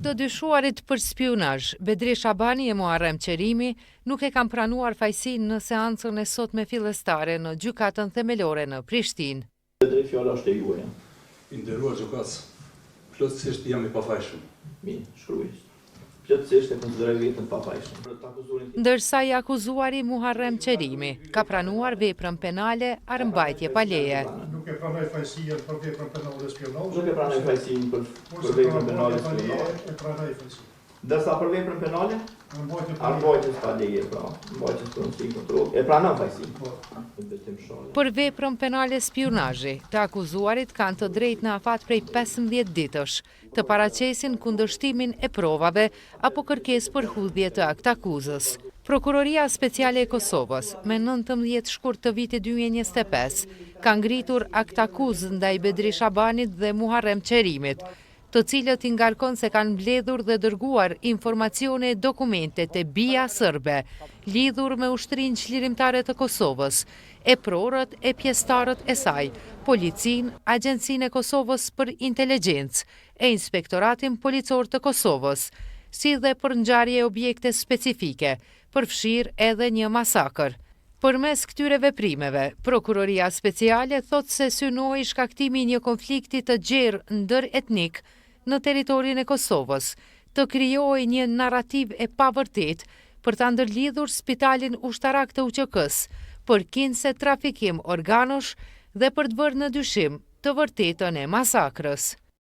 të dyshuarit për spionazh, Bedri Shabani e Muharrem Qerimi nuk e kanë pranuar fajsinë në seancën e sotme fillestare në gjykatën themelore në Prishtinë. Bedri, fjala është e juaja. I nderuar gjykatës, plotësisht jam i pafajshëm. Mirë, shkruaj. Plotësisht e konsideroj veten pafajshëm. Ndërsa i akuzuari Muharrem Qerimi ka pranuar veprën penale armbajtje pa leje. Nuk e pranoj fajësinë për veprën penale dhe spionazh. Nuk e pranoj fajësinë për veprën penale dhe spionazh. E pranoj fajësinë. Ndërsa për veprën penale, armbajtjes pa leje, pra, mbajtjes për si kontroll. E pranon fajësinë. Për veprën penale spionazhi, të akuzuarit kanë të drejtë në afat prej 15 ditësh të paraqesin kundërshtimin e provave apo kërkesë për hudhje të aktakuzës. Prokuroria Speciale e Kosovës, me 19 shkurt të vitit 2025, ka ngritur aktakuzë ndaj Bedri Shabanit dhe Muharrem Qerimit, të cilët i ngarkon se kanë mbledhur dhe dërguar informacione e dokumente të BIA sërbe, lidhur me Ushtrinë Çlirimtare të Kosovës, e prorët e pjesëtarët e saj, Policin, Agjencinë e Kosovës për Inteligjencë e Inspektoratin Policor të Kosovës, si dhe për ngjarje objekte specifike, përfshirë edhe një masakër. Përmes këtyre veprimeve, Prokuroria Speciale thot se synoi shkaktimi një konflikti të gjerë ndër-etnik në territorin e Kosovës, të krijojë një narrativ e pavërtet për ta ndërlidhur Spitalin Ushtarak të UÇK-s, për kinse trafikim organosh dhe për të vërë në dyshim të vërtetën e masakrës.